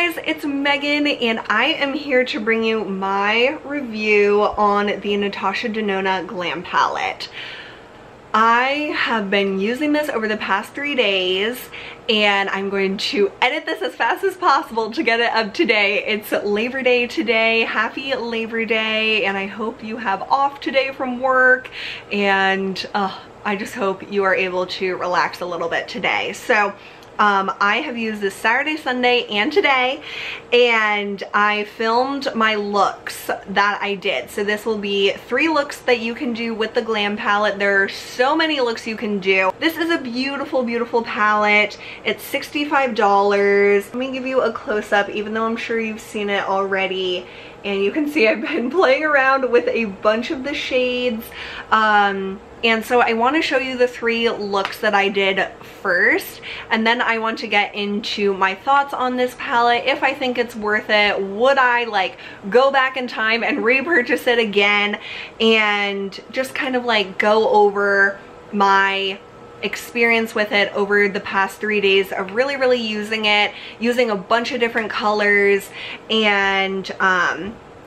guys, it's Megan and I am here to bring you my review on the Natasha Denona Glam palette. I have been using this over the past 3 days and I'm going to edit this as fast as possible to get it up today. It's Labor Day today. Happy Labor Day, and I hope you have off today from work, and I just hope you are able to relax a little bit today. So I have used this Saturday, Sunday, and today, and I filmed my looks that I did. So this will be 3 looks that you can do with the Glam palette. There are so many looks you can do. This is a beautiful, beautiful palette. It's $65. Let me give you a close-up, even though I'm sure you've seen it already. And you can see I've been playing around with a bunch of the shades. And so I want to show you the 3 looks that I did first, and then I want to get into my thoughts on this palette, if I think it's worth it, would I like go back in time and repurchase it again, and just kind of like go over my experience with it over the past 3 days of really using it, using a bunch of different colors. And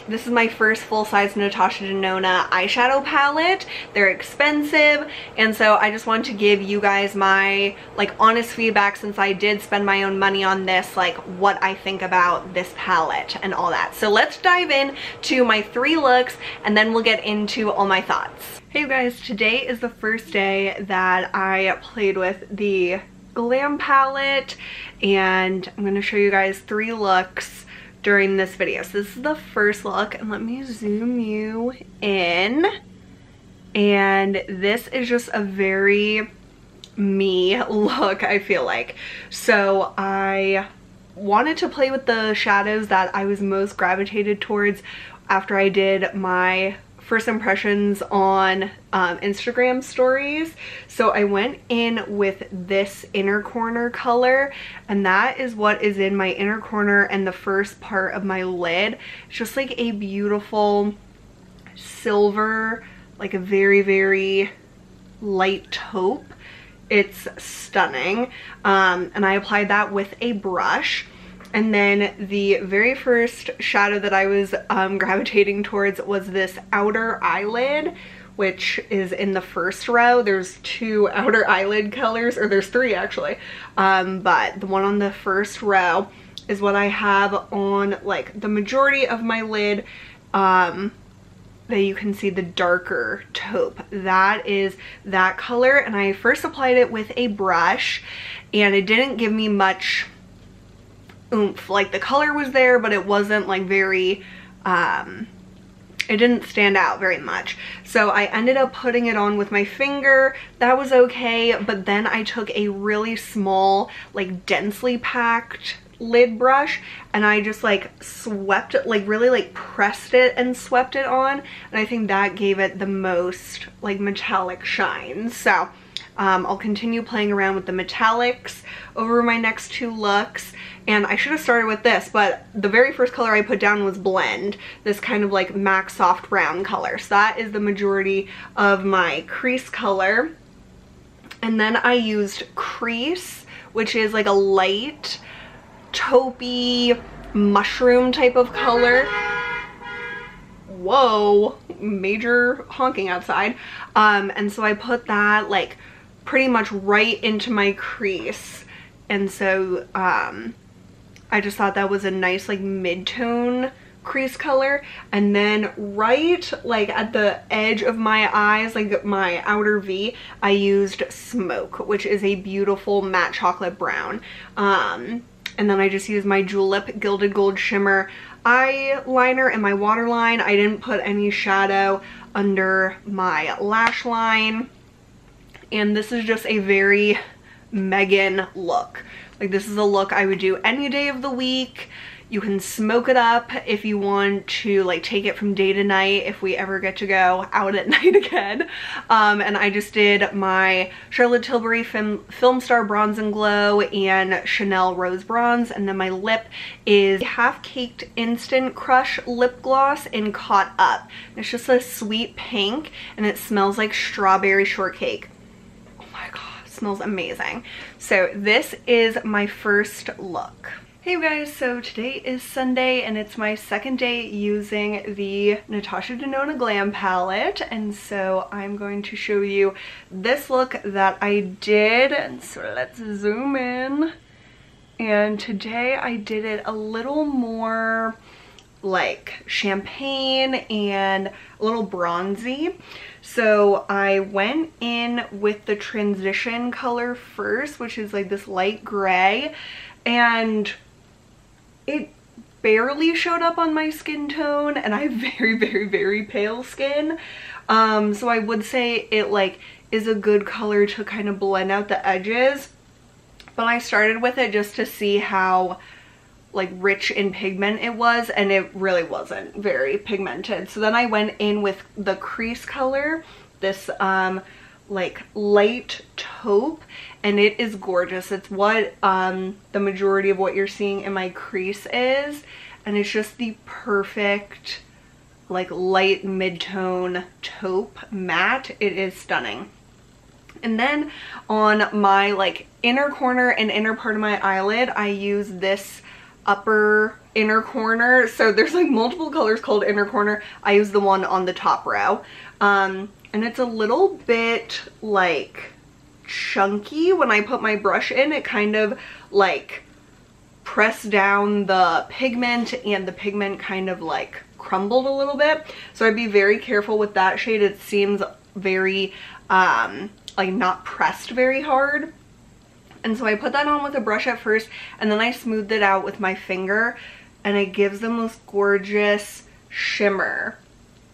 this is my first full-size Natasha Denona eyeshadow palette. They're expensive, and so I just want to give you guys my like honest feedback, since I did spend my own money on this, like what I think about this palette and all that. So let's dive in to my 3 looks and then we'll get into all my thoughts. Hey you guys, today is the first day that I played with the Glam palette, and I'm going to show you guys 3 looks during this video. So this is the first look, and let me zoom you in, and this is just a very me look, I feel like. So I wanted to play with the shadows that I was most gravitated towards after I did my first impressions on Instagram stories. So I went in with this inner corner color, and that is what is in my inner corner and the first part of my lid. It's just like a beautiful silver, like a very light taupe. It's stunning. And I applied that with a brush. And then the very first shadow that I was gravitating towards was this outer eyelid, which is in the first row. There's 2 outer eyelid colors, or there's 3 actually, but the one on the first row is what I have on like the majority of my lid. That you can see the darker taupe, that is that color. And I first applied it with a brush, and it didn't give me much oomph. Like the color was there, but it wasn't like very it didn't stand out very much. So I ended up putting it on with my finger. That was okay, but then I took a really small, like densely packed lid brush, and I just like swept it, like really like pressed it and swept it on, and I think that gave it the most like metallic shine. So I'll continue playing around with the metallics over my next 2 looks. And I should have started with this, but the very first color I put down was Blend, this kind of like MAC Soft Brown color. So that is the majority of my crease color. And then I used Crease, which is like a light taupey mushroom type of color. Whoa, major honking outside. And so I put that like pretty much right into my crease, and so I just thought that was a nice like mid-tone crease color. And then right like at the edge of my eyes, like my outer V, I used Smoke, which is a beautiful matte chocolate brown. And then I just used my Julep Gilded Gold Shimmer eyeliner and my waterline. I didn't put any shadow under my lash line. And this is just a very Megan look. Like this is a look I would do any day of the week. You can smoke it up if you want to like take it from day to night, if we ever get to go out at night again. And I just did my Charlotte Tilbury Film Star Bronze and Glow and Chanel Rose Bronze, and then my lip is Half Caked Instant Crush lip gloss in Caught Up. It's just a sweet pink, and it smells like strawberry shortcake. Oh my god, it smells amazing. So this is my first look. Hey you guys, so today is Sunday and it's my second day using the Natasha Denona Glam palette, and so I'm going to show you this look that I did. And so let's zoom in. And today I did it a little more like champagne and a little bronzy. So I went in with the transition color first, which is like this light gray, and it barely showed up on my skin tone, and I have very pale skin. So I would say it like is a good color to kind of blend out the edges. But I started with it just to see how like rich in pigment it was, and it really wasn't very pigmented. So then I went in with the crease color, this like light taupe, and it is gorgeous. It's what the majority of what you're seeing in my crease is, and it's just the perfect like light mid-tone taupe matte. It is stunning. And then on my like inner corner and inner part of my eyelid, I use this upper inner corner. So there's like multiple colors called inner corner. I use the one on the top row. And it's a little bit like chunky. When I put my brush in, it kind of like pressed down the pigment, and the pigment kind of like crumbled a little bit. So I'd be very careful with that shade. It seems very like not pressed very hard. And so I put that on with a brush at first, and then I smoothed it out with my finger, and it gives the most gorgeous shimmer.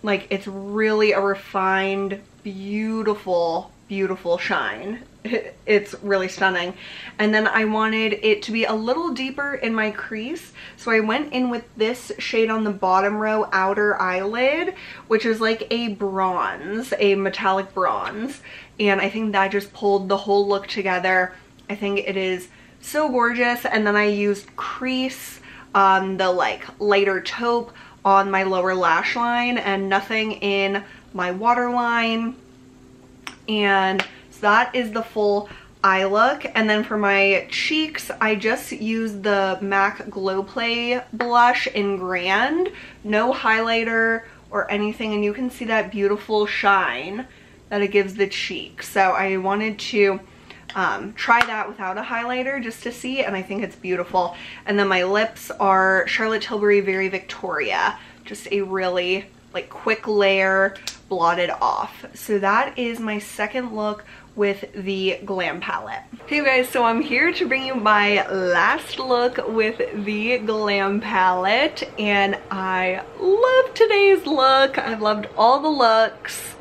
Like, it's really a refined, beautiful shine. It's really stunning. And then I wanted it to be a little deeper in my crease, so I went in with this shade on the bottom row outer eyelid, which is like a bronze, a metallic bronze, and I think that just pulled the whole look together. I think it is so gorgeous. And then I used crease, the like lighter taupe on my lower lash line, and nothing in my waterline. And so that is the full eye look. And then for my cheeks, I just used the MAC Glow Play blush in Grand. No highlighter or anything, and you can see that beautiful shine that it gives the cheek. So I wanted to try that without a highlighter just to see, and I think it's beautiful. And then my lips are Charlotte Tilbury Very Victoria, just a really like quick layer, blotted off. So that is my second look with the Glam palette. Hey guys, so I'm here to bring you my last look with the Glam palette, and I love today's look. I've loved all the looks,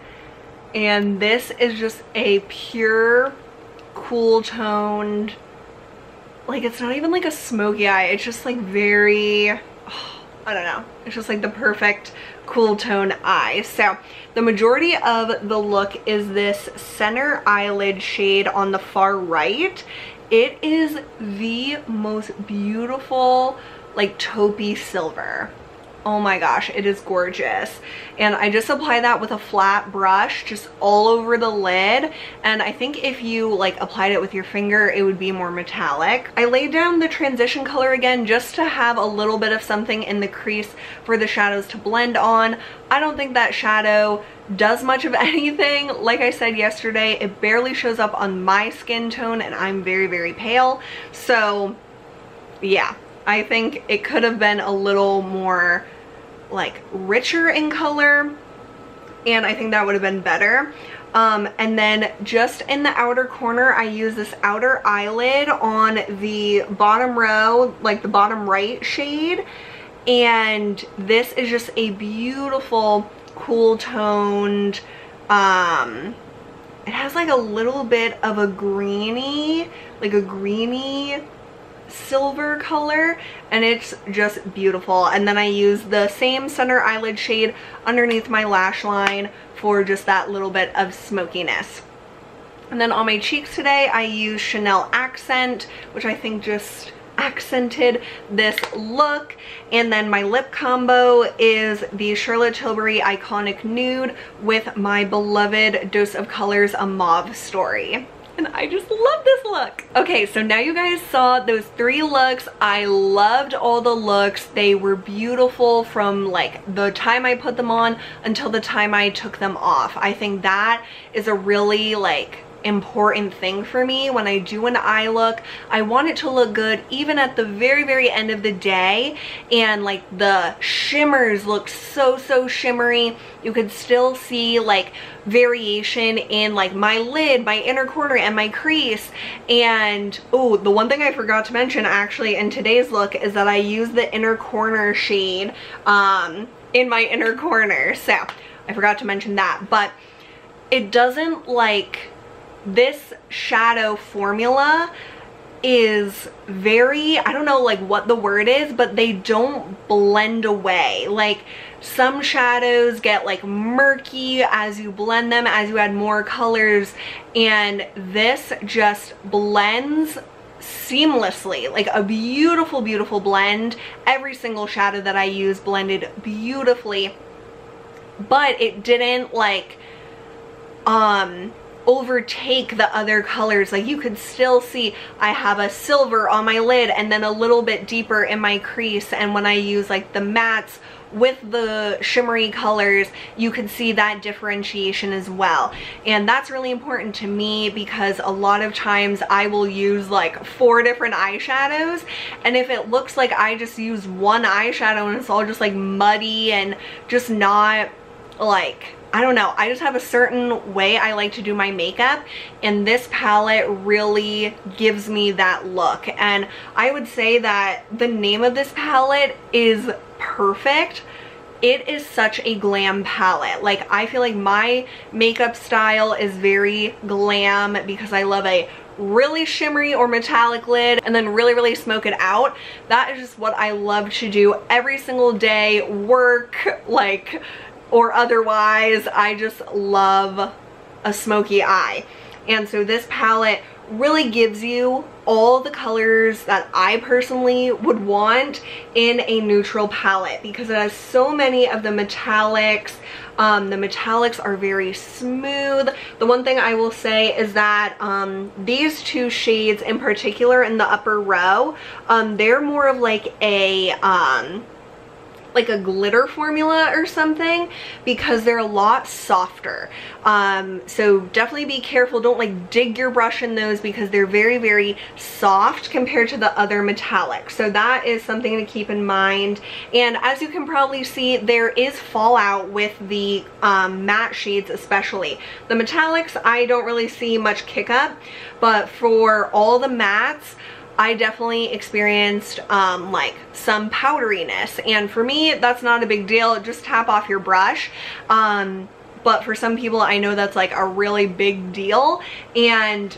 and this is just a pure cool toned, like it's not even like a smoky eye, it's just like very, I don't know, it's just like the perfect cool tone eye. So the majority of the look is this center eyelid shade on the far right. It is the most beautiful like taupey silver. Oh my gosh, it is gorgeous. And I just apply that with a flat brush just all over the lid, and I think if you like applied it with your finger, it would be more metallic. I laid down the transition color again just to have a little bit of something in the crease for the shadows to blend on. I don't think that shadow does much of anything. Like I said yesterday, it barely shows up on my skin tone, and I'm very pale. So yeah, I think it could have been a little more like richer in color, and I think that would have been better. And then just in the outer corner, I use this outer eyelid on the bottom row, like the bottom right shade, and this is just a beautiful cool toned, it has like a little bit of a greeny, like a greeny silver color, and it's just beautiful. And then I use the same center eyelid shade underneath my lash line for just that little bit of smokiness. And then on my cheeks today, I use Chanel Accent, which I think just accented this look. And then my lip combo is the Charlotte Tilbury Iconic Nude with my beloved Dose of Colors A Mauve Story. and I just love this look. Okay, so now you guys saw those 3 looks. I loved all the looks. They were beautiful from like the time I put them on until the time I took them off. I think that is a really like important thing for me when I do an eye look. I want it to look good even at the very end of the day, and like the shimmers look so shimmery. You could still see like variation in like my lid, my inner corner, and my crease. And oh, the one thing I forgot to mention actually in today's look is that I use the inner corner shade in my inner corner, so I forgot to mention that. But it doesn't like, this shadow formula is very, I don't know like what the word is, but they don't blend away. Like some shadows get like murky as you blend them, as you add more colors, and this just blends seamlessly, like a beautiful blend. Every single shadow that I use blended beautifully, but it didn't like overtake the other colors. Like you could still see I have a silver on my lid and then a little bit deeper in my crease, and when I use like the mattes with the shimmery colors, you can see that differentiation as well. And that's really important to me because a lot of times I will use like 4 different eyeshadows, and if it looks like I just use one eyeshadow and it's all just like muddy and just not like, I don't know, I just have a certain way I like to do my makeup, and this palette really gives me that look. And I would say that the name of this palette is perfect. It is such a glam palette. Like I feel like my makeup style is very glam because I love a really shimmery or metallic lid and then really smoke it out. That is just what I love to do every single day, work, like, or otherwise. I just love a smoky eye. And so this palette really gives you all the colors that I personally would want in a neutral palette because it has so many of the metallics. The metallics are very smooth. The one thing I will say is that these 2 shades in particular in the upper row, they're more of like a glitter formula or something because they're a lot softer. So definitely be careful. Don't like dig your brush in those because they're very soft compared to the other metallics. So that is something to keep in mind. And as you can probably see, there is fallout with the matte shades especially. The metallics, I don't really see much kick up, but for all the mattes, I definitely experienced like some powderiness, and for me that's not a big deal. Just tap off your brush, but for some people I know that's like a really big deal, and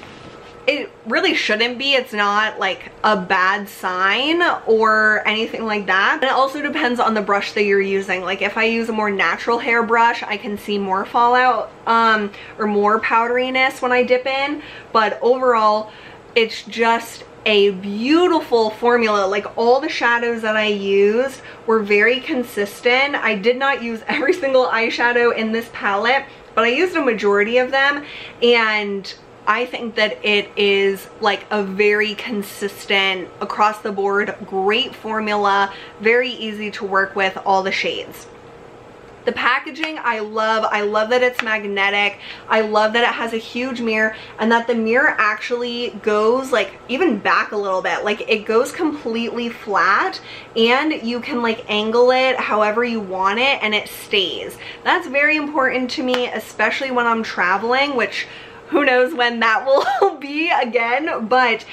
it really shouldn't be. It's not like a bad sign or anything like that. And it also depends on the brush that you're using. Like if I use a more natural hair brush, I can see more fallout or more powderiness when I dip in, but overall it's just a beautiful formula. Like all the shadows that I used were very consistent. I did not use every single eyeshadow in this palette, but I used a majority of them, and I think that it is like a very consistent across the board great formula, very easy to work with all the shades. The packaging I love that it's magnetic. I love that it has a huge mirror and that the mirror actually goes like even back a little bit. Like it goes completely flat and you can like angle it however you want it and it stays. That's very important to me, especially when I'm traveling, which who knows when that will be again. But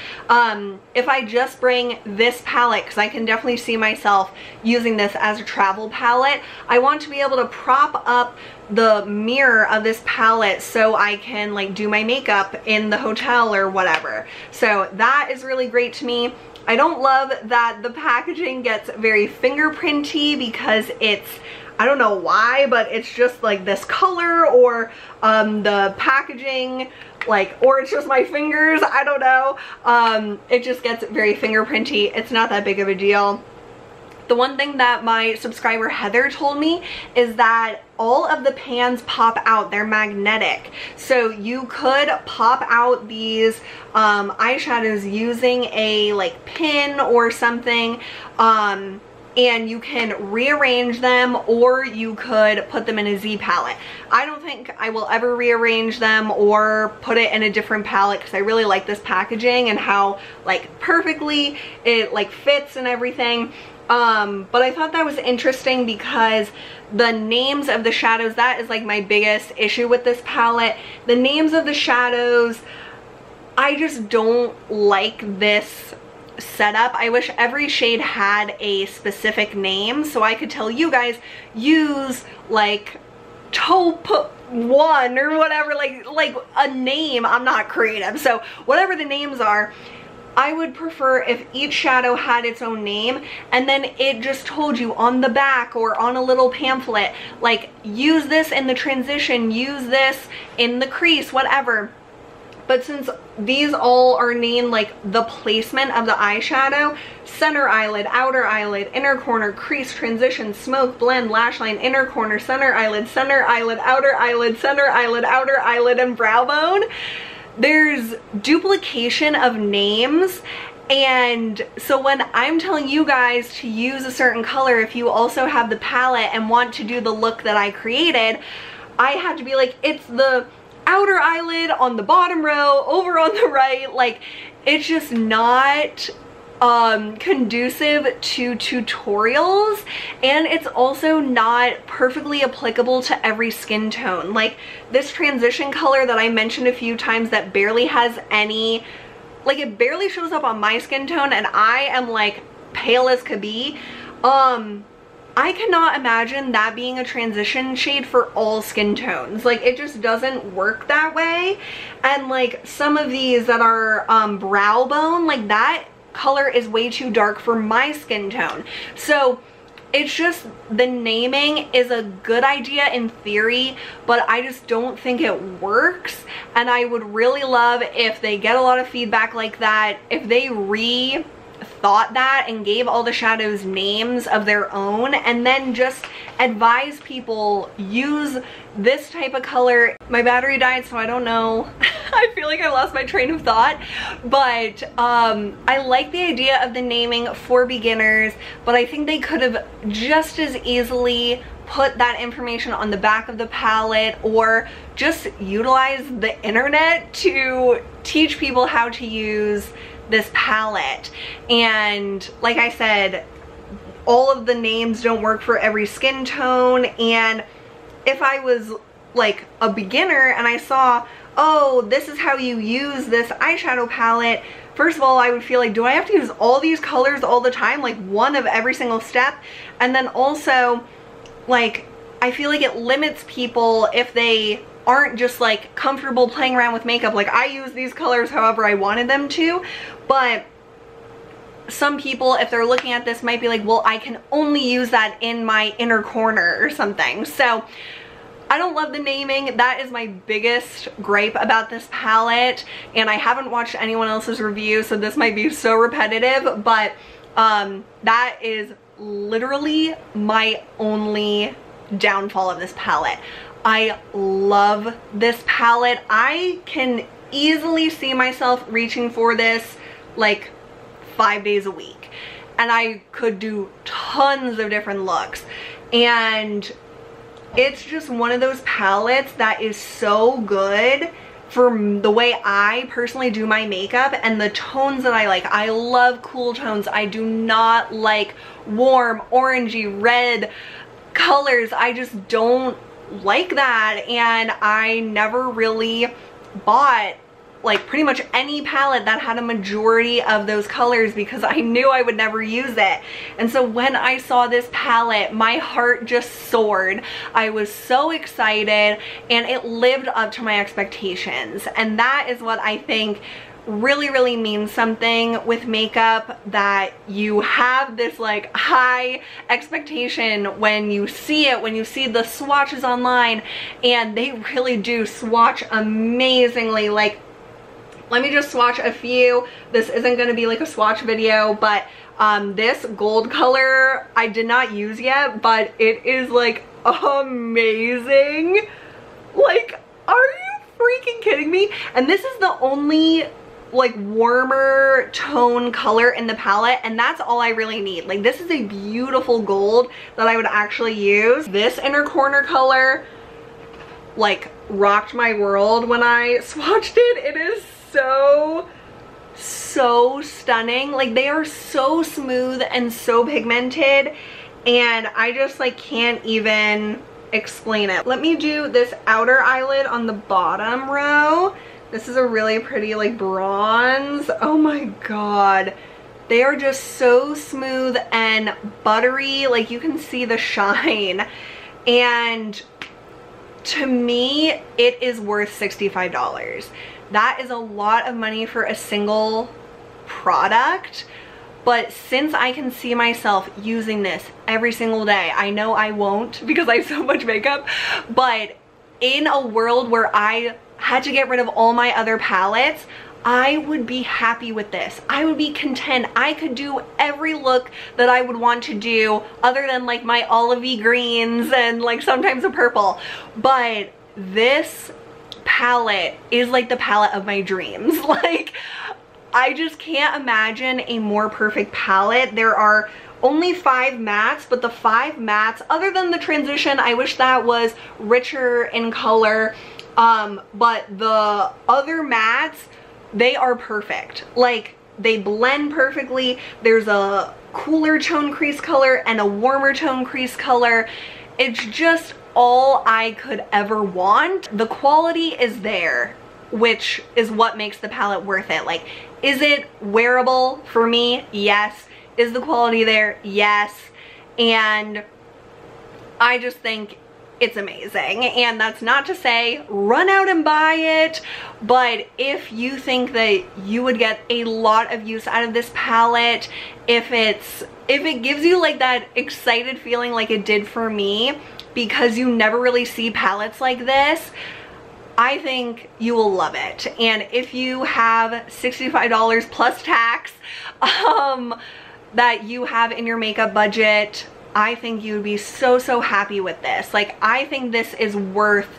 if I just bring this palette, because I can definitely see myself using this as a travel palette, I want to be able to prop up the mirror of this palette so I can like do my makeup in the hotel or whatever. So that is really great to me. I don't love that the packaging gets very fingerprinty because it's, I don't know why, but it's just like this color, or the packaging, like, or it's just my fingers, I don't know. It just gets very fingerprinty. It's not that big of a deal. The one thing that my subscriber Heather told me is that all of the pans pop out. They're magnetic. So you could pop out these eyeshadows using a like pin or something, and you can rearrange them, or you could put them in a Z palette. I don't think I will ever rearrange them or put it in a different palette because I really like this packaging and how like perfectly it like fits and everything. But I thought that was interesting because the names of the shadows, that is like my biggest issue with this palette. The names of the shadows, I just don't like this setup. I wish every shade had a specific name so I could tell you guys use like taupe 1 or whatever, like a name. I'm not creative, so whatever the names are, I would prefer if each shadow had its own name and then it just told you on the back or on a little pamphlet, like use this in the transition, use this in the crease, whatever. But since these all are named like the placement of the eyeshadow, center eyelid, outer eyelid, inner corner, crease, transition, smoke, blend, lash line, inner corner, center eyelid, outer eyelid, center eyelid, outer eyelid, and brow bone, there's duplication of names. And so when I'm telling you guys to use a certain color, if you also have the palette and want to do the look that I created, I have to be like, it's the outer eyelid on the bottom row over on the right. Like, it's just not conducive to tutorials, and it's also not perfectly applicable to every skin tone. Like this transition color that I mentioned a few times that barely has any, like it barely shows up on my skin tone, and I am like pale as could be. I cannot imagine that being a transition shade for all skin tones. Like it just doesn't work that way. And like some of these that are brow bone, like that color is way too dark for my skin tone. So it's just, the naming is a good idea in theory, but I just don't think it works. And I would really love if they get a lot of feedback like that, if they thought that and gave all the shadows names of their own, and then just advise people use this type of color. My battery died, so I don't know. I feel like I lost my train of thought, but I like the idea of the naming for beginners, but I think they could have just as easily put that information on the back of the palette, or just utilize the internet to teach people how to use this palette. And like I said, all of the names don't work for every skin tone, and if I was like a beginner and I saw, oh, this is how you use this eyeshadow palette, first of all, I would feel like, do I have to use all these colors all the time, like one of every single step? And then also, like, I feel like it limits people if they aren't just like comfortable playing around with makeup. Like I use these colors however I wanted them to, but some people, if they're looking at this, might be like, well, I can only use that in my inner corner or something. So I don't love the naming. That is my biggest gripe about this palette, and I haven't watched anyone else's review, so this might be so repetitive, but that is literally my only downfall of this palette. I love this palette. I can easily see myself reaching for this like 5 days a week, and I could do tons of different looks. And it's just one of those palettes that is so good for the way I personally do my makeup and the tones that I like. I love cool tones. I do not like warm, orangey, red colors. I just don't like that, and I never really bought like pretty much any palette that had a majority of those colors because I knew I would never use it. And so when I saw this palette, my heart just soared. I was so excited, and it lived up to my expectations. And that is what I think really means something with makeup, that you have this like high expectation when you see it, when you see the swatches online, and they really do swatch amazingly. Like, let me just swatch a few. This isn't going to be like a swatch video, but this gold color I did not use yet, but it is like amazing. Like, are you freaking kidding me? And this is the only like warmer tone color in the palette, and that's all I really need. Like, this is a beautiful gold that I would actually use. This inner corner color like rocked my world when I swatched it. It is so stunning. Like, they are so smooth and so pigmented, and I just like can't even explain it. Let me do this outer eyelid on the bottom row. This is a really pretty like bronze. Oh my god. They are just so smooth and buttery. Like, you can see the shine. And to me, it is worth $65. That is a lot of money for a single product. But since I can see myself using this every single day, I know I won't because I have so much makeup, but in a world where I had to get rid of all my other palettes, I would be happy with this. I would be content. I could do every look that I would want to do other than like my olivey greens and like sometimes a purple. But this palette is like the palette of my dreams. Like, I just can't imagine a more perfect palette. There are only 5 mattes, but the 5 mattes, other than the transition, I wish that was richer in color. But the other mattes, they are perfect. Like, they blend perfectly. There's a cooler tone crease color and a warmer tone crease color. It's just all I could ever want. The quality is there, which is what makes the palette worth it. Like, is it wearable for me? Yes. Is the quality there? Yes. And I just think it's amazing. And that's not to say run out and buy it, but if you think that you would get a lot of use out of this palette, if it gives you like that excited feeling like it did for me, because you never really see palettes like this, I think you will love it. And if you have $65 plus tax that you have in your makeup budget, I think you would be so happy with this. Like, I think this is worth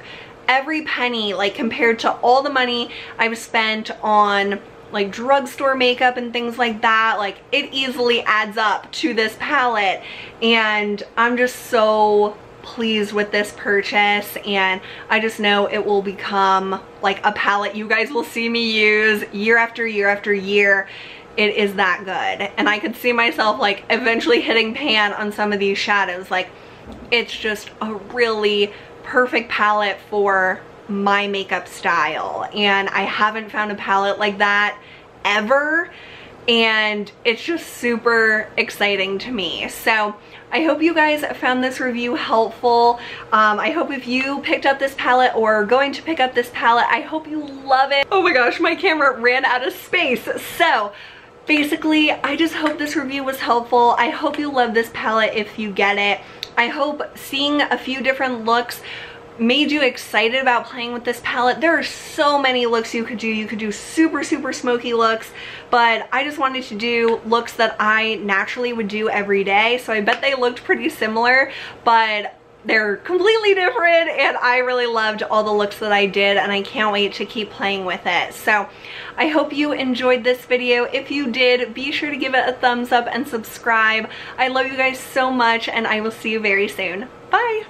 every penny, like compared to all the money I've spent on like drugstore makeup and things like that. Like, it easily adds up to this palette, and I'm just so pleased with this purchase, and I just know it will become like a palette you guys will see me use year after year after year. It is that good, and I could see myself like eventually hitting pan on some of these shadows. Like, it's just a really perfect palette for my makeup style, and I haven't found a palette like that ever, and it's just super exciting to me. So I hope you guys found this review helpful. I hope if you picked up this palette or are going to pick up this palette, I hope you love it. Oh my gosh, my camera ran out of space. So basically, I just hope this review was helpful. I hope you love this palette if you get it. I hope seeing a few different looks made you excited about playing with this palette. There are so many looks you could do. You could do super smoky looks, but I just wanted to do looks that I naturally would do every day. So I bet they looked pretty similar, but they're completely different, and I really loved all the looks that I did, and I can't wait to keep playing with it. So I hope you enjoyed this video. If you did, be sure to give it a thumbs up and subscribe. I love you guys so much, and I will see you very soon. Bye!